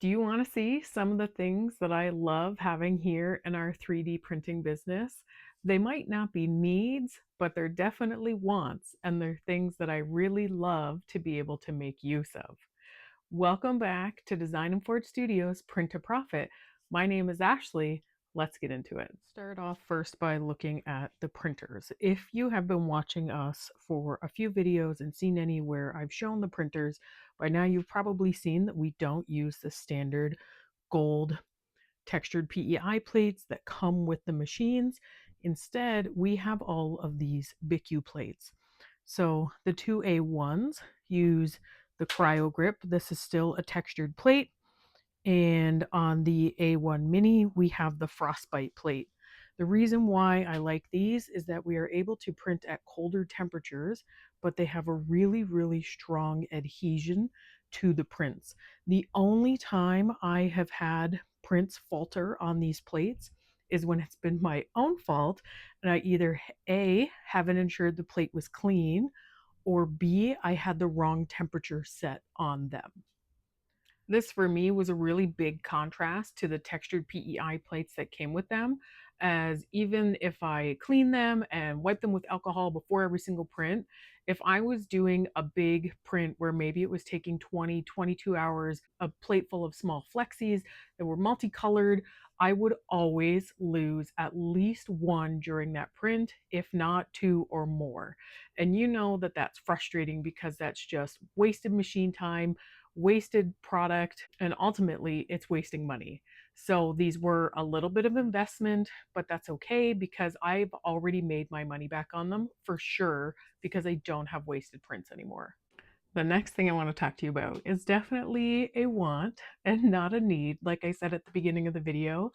Do you want to see some of the things that I love having here in our 3D printing business? They might not be needs, but they're definitely wants, and they're things that I really love to be able to make use of. Welcome back to Design and Forge Studios Print to Profit. My name is Ashley. Let's get into it. Start off first by looking at the printers. If you have been watching us for a few videos and seen any where I've shown the printers, by now you've probably seen that we don't use the standard gold textured PEI plates that come with the machines. Instead, we have all of these BIQU plates. So the two A1s use the cryo grip. This is still a textured plate. And on the A1 Mini, we have the frostbite plate. The reason why I like these is that we are able to print at colder temperatures, but they have a really, really strong adhesion to the prints. The only time I have had prints falter on these plates is when it's been my own fault, and I either A, haven't ensured the plate was clean, or B, I had the wrong temperature set on them. This for me was a really big contrast to the textured PEI plates that came with them, as even if I clean them and wipe them with alcohol before every single print, if I was doing a big print where maybe it was taking 20, 22 hours, a plate full of small flexies that were multicolored, I would always lose at least one during that print, if not two or more. And you know that that's frustrating because that's just wasted machine time, wasted product, and ultimately it's wasting money. So these were a little bit of investment, but that's okay because I've already made my money back on them for sure because I don't have wasted prints anymore. The next thing I want to talk to you about is definitely a want and not a need. Like I said at the beginning of the video,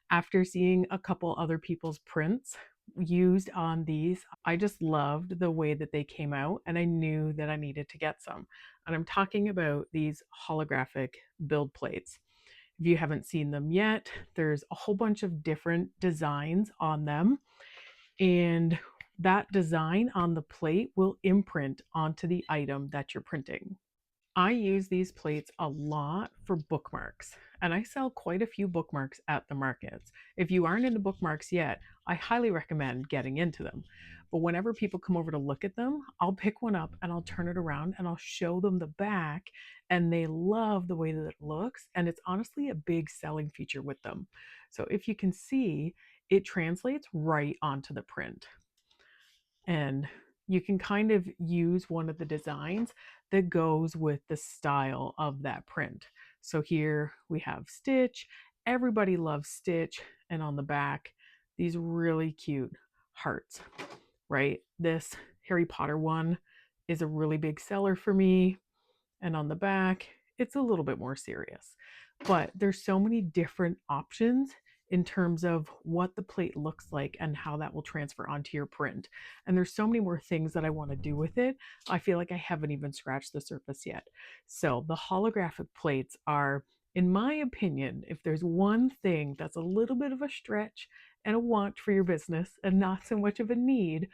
after seeing a couple other people's prints used on these, I just loved the way that they came out and I knew that I needed to get some. And I'm talking about these holographic build plates. If you haven't seen them yet, there's a whole bunch of different designs on them, and that design on the plate will imprint onto the item that you're printing. I use these plates a lot for bookmarks, and I sell quite a few bookmarks at the markets. If you aren't into bookmarks yet, I highly recommend getting into them. But whenever people come over to look at them, I'll pick one up and I'll turn it around and I'll show them the back, and they love the way that it looks, and it's honestly a big selling feature with them. So if you can see, it translates right onto the print. And you can kind of use one of the designs that goes with the style of that print. So here we have Stitch. Everybody loves Stitch. And on the back, these really cute hearts, right? This Harry Potter one is a really big seller for me. And on the back, it's a little bit more serious. But there's so many different options in terms of what the plate looks like and how that will transfer onto your print. And there's so many more things that I want to do with it. I feel like I haven't even scratched the surface yet. So the holographic plates are, in my opinion, if there's one thing that's a little bit of a stretch and a want for your business and not so much of a need,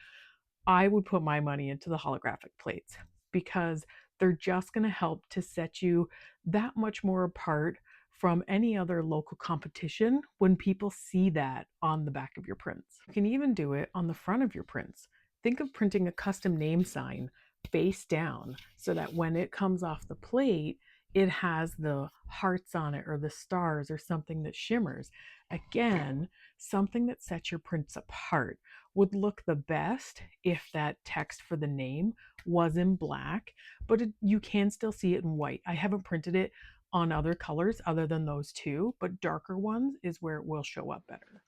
I would put my money into the holographic plates because they're just going to help to set you that much more apart from any other local competition when people see that on the back of your prints. You can even do it on the front of your prints. Think of printing a custom name sign face down so that when it comes off the plate, it has the hearts on it or the stars or something that shimmers. Again, something that sets your prints apart. Would look the best if that text for the name was in black, but you can still see it in white. I haven't printed it on other colors other than those two, but darker ones is where it will show up better.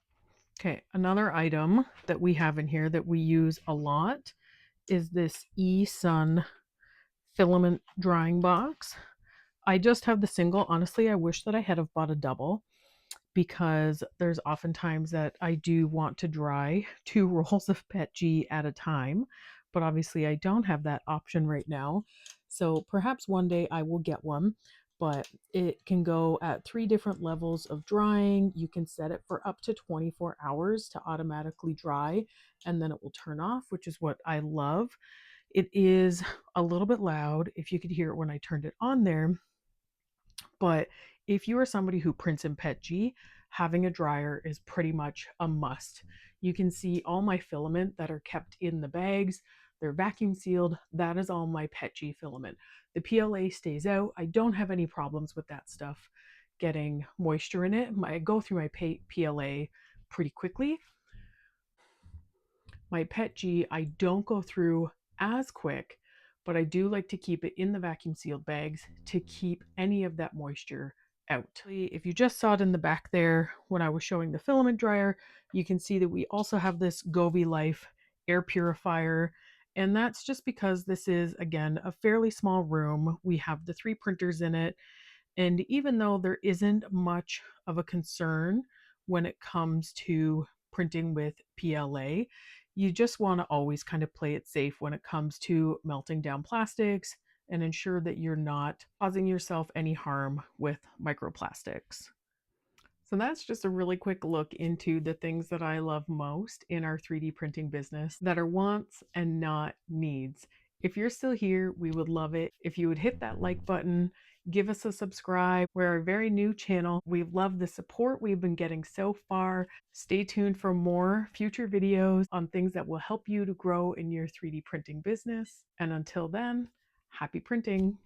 Okay, another item that we have in here that we use a lot is this eSun filament drying box. I just have the single. Honestly, I wish that I had have bought a double because there's oftentimes that I do want to dry 2 rolls of PETG at a time, but obviously I don't have that option right now. So perhaps one day I will get one, but it can go at 3 different levels of drying. You can set it for up to 24 hours to automatically dry, and then it will turn off, which is what I love. It is a little bit loud if you could hear it when I turned it on there, but If you are somebody who prints in PETG, having a dryer is pretty much a must. You can see all my filament that are kept in the bags. They're vacuum sealed. That is all my PETG filament. The PLA stays out. I don't have any problems with that stuff getting moisture in it. I go through my PLA pretty quickly. My PETG, I don't go through as quick, but I do like to keep it in the vacuum sealed bags to keep any of that moisture out. If you just saw it in the back there when I was showing the filament dryer, you can see that we also have this Govee Life air purifier. And that's just because this is, again, a fairly small room. We have the 3 printers in it. And even though there isn't much of a concern when it comes to printing with PLA, you just want to always kind of play it safe when it comes to melting down plastics and ensure that you're not causing yourself any harm with microplastics. So that's just a really quick look into the things that I love most in our 3D printing business that are wants and not needs. If you're still here, we would love it if you would hit that like button, give us a subscribe. We're a very new channel. We love the support we've been getting so far. Stay tuned for more future videos on things that will help you to grow in your 3D printing business. And until then, happy printing.